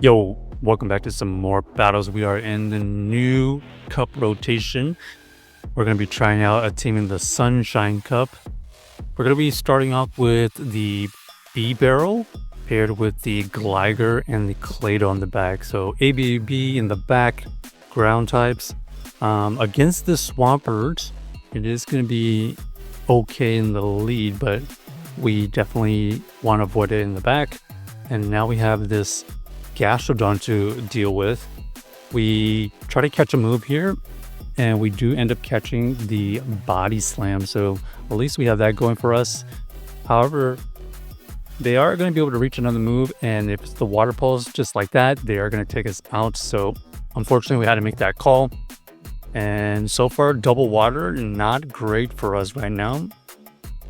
Yo, welcome back to some more battles. We are in the new cup rotation. We're going to be trying out a team in the Sunshine Cup. We're going to be starting off with the Bibarel paired with the Gligar and the Clado on the back. So ABB in the back, ground types. Against the Swampert, it is going to be okay in the lead, but we definitely want to avoid it in the back. And now we have this Gastrodon to deal with. We try to catch a move here, and we do end up catching the Body Slam, so at least we have that going for us. However, they are going to be able to reach another move, and if it's the Water Pulse just like that, they are going to take us out. So unfortunately, we had to make that call, and so far double water, not great for us right now.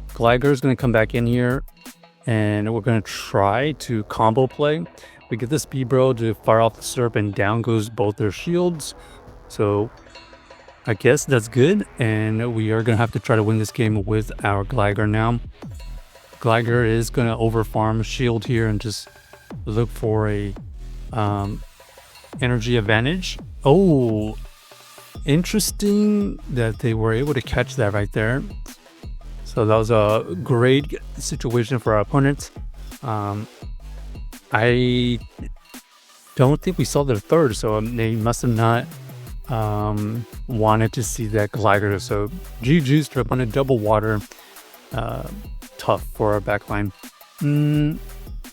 Gligar is going to come back in here, and we're going to try to combo play. We get this Bibarel to fire off the Surf, and down goes both their shields. So I guess that's good, and we are going to have to try to win this game with our Gligar now. Gligar is going to overfarm shield here and just look for a energy advantage. Oh, interesting that they were able to catch that right there. So that was a great situation for our opponents. I don't think we saw their third, so they must have not wanted to see that Gligar. So GG's to on a double water. Tough for our backline.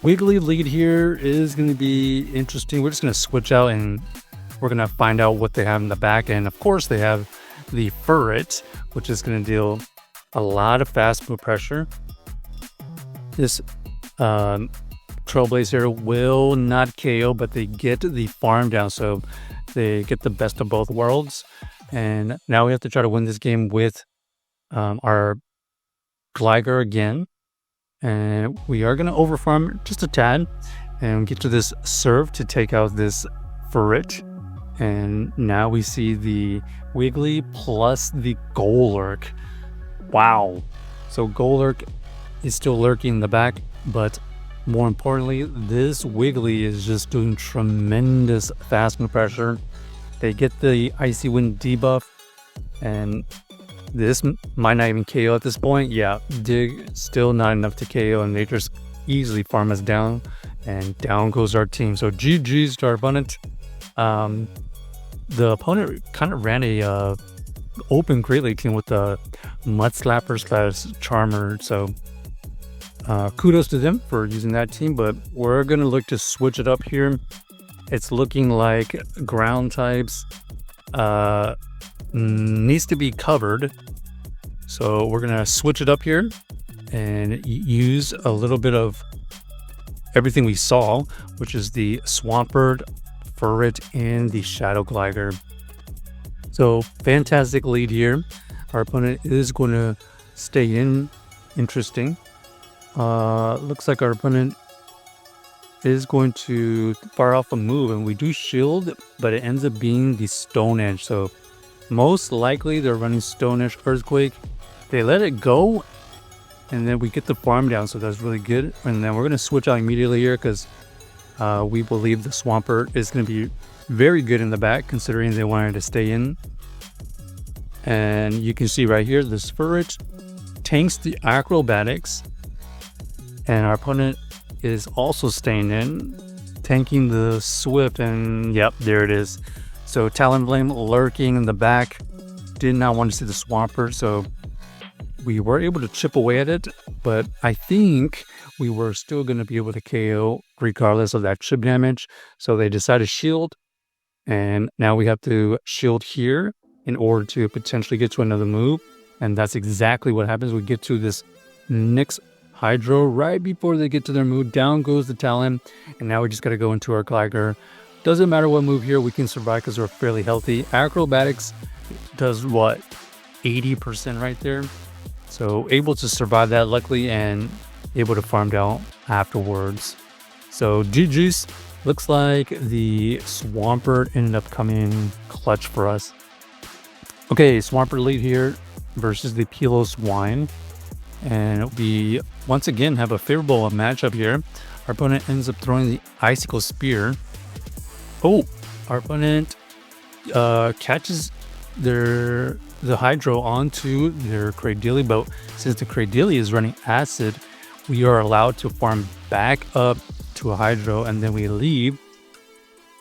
Wiggly lead here is going to be interesting. We're just going to switch out and we're going to find out what they have in the back. And of course, they have the Furret, which is going to deal a lot of fast move pressure. This Trailblazer will not KO, but they get the farm down, so they get the best of both worlds. And now we have to try to win this game with our Gligar again. And we are going to overfarm just a tad and get to this Surf to take out this Furret. And now we see the Wiggly plus the Golurk. Wow. So Golurk is still lurking in the back, but more importantly, this Wiggly is just doing tremendous fast move pressure. They get the Icy Wind debuff, and this might not even KO at this point. Yeah, Dig still not enough to KO, and they just easily farm us down, and down goes our team. So GG's to our opponent. The opponent kind of ran a open Great League team with the Mud Slapper / Charmer, so kudos to them for using that team, but we're going to look to switch it up here. It's looking like ground types needs to be covered. So we're going to switch it up here and use a little bit of everything we saw, which is the Swampert, Furret, and the Shadow Gligar. So fantastic lead here. Our opponent is going to stay in. Interesting. Looks like our opponent is going to fire off a move, and we do shield, but it ends up being the Stone Edge. So most likely they're running Stone Edge Earthquake. They let it go, and then we get the farm down, so that's really good. And then we're going to switch out immediately here because we believe the Swampert is going to be very good in the back, considering they wanted to stay in. And you can see right here, this Furret tanks the Acrobatics, and our opponent is also staying in, tanking the Swift, and yep, there it is. So Talonflame lurking in the back, did not want to see the Swampert, so we were able to chip away at it, but I think we were still going to be able to KO regardless of that chip damage. So they decided to shield, and now we have to shield here in order to potentially get to another move, and that's exactly what happens. We get to this next Hydro right before they get to their move. Down goes the Talon, and now we just got to go into our Gligar. Doesn't matter what move here, we can survive because we're fairly healthy. Acrobatics does what, 80% right there, so able to survive that luckily and able to farm down afterwards. So GG's. Looks like the Swampert ended up coming clutch for us. Okay, Swampert lead here versus the Pilos Wine. And we once again have a favorable matchup here. Our opponent ends up throwing the Icicle Spear, Oh, our opponent catches the Hydro onto their Cradily, but since the Cradily is running Acid, we are allowed to farm back up to a Hydro, and then we leave.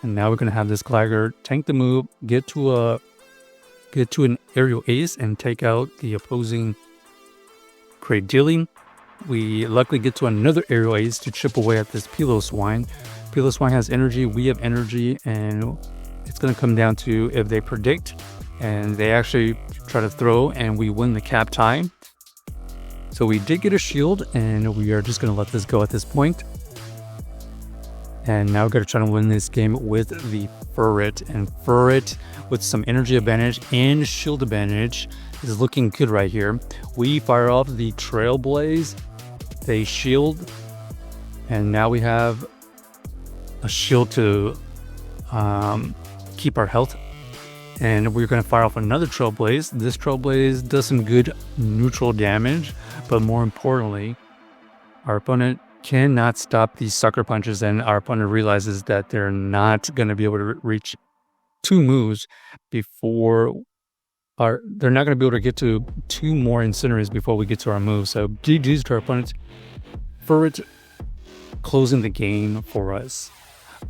And now we're gonna have this Gligar tank the move, get to an Aerial Ace, and take out the opposing Cradily. We luckily get to another Aerial Ace to chip away at this Piloswine. Piloswine has energy, we have energy, and it's going to come down to if they predict and they actually try to throw and we win the cap tie. So we did get a shield, and we are just going to let this go at this point. And now we're going to try to win this game with the Furret. And Furret, with some energy advantage and shield advantage, is looking good right here. We fire off the Trailblaze, they shield, and now we have a shield to keep our health. And we're going to fire off another Trailblaze. This Trailblaze does some good neutral damage, but more importantly, our opponent cannot stop these sucker punches, and our opponent realizes that they're not going to be able to reach 2 moves before they're not going to be able to get to 2 more Incinerators before we get to our move. So GG's to our opponent. Furret closing the game for us.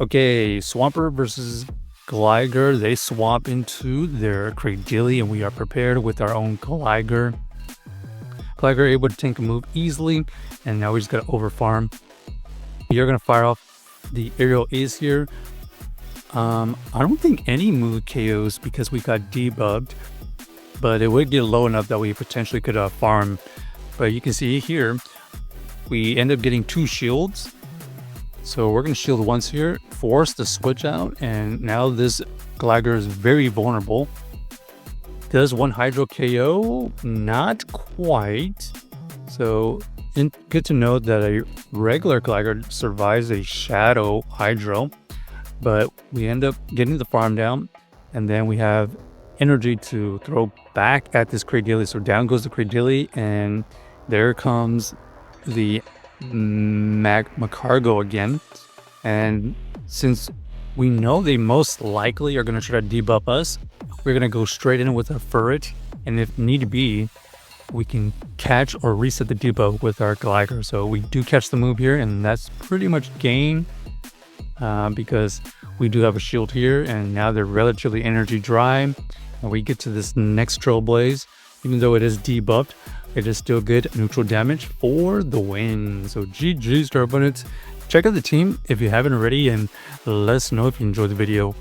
Okay, Swampert versus Gligar. They swap into their Cradily, and we are prepared with our own Gligar. Gligar able to tank a move easily, and now we just got to overfarm. We are going to fire off the Aerial Ace here. I don't think any move KOs because we got debugged, but it would get low enough that we potentially could farm. But you can see here, we end up getting 2 shields. So we're going to shield once here, force the switch out, and now this Gligar is very vulnerable. Does 1 Hydro KO? Not quite. So good to know that a regular Gligar survives a Shadow Hydro, but we end up getting the farm down, and then we have energy to throw back at this Cradily. So down goes the Cradily, and there comes the Magcargo again. And since we know they most likely are going to try to debuff us, we're going to go straight in with a Furret, and if need be, we can catch or reset the debuff with our Gligar. So we do catch the move here, and that's pretty much gain because we do have a shield here, and now they're relatively energy dry. And we get to this next Trailblaze. Even though it is debuffed, it is still good neutral damage for the win. So GG's to our opponents. Check out the team if you haven't already, and let us know if you enjoyed the video.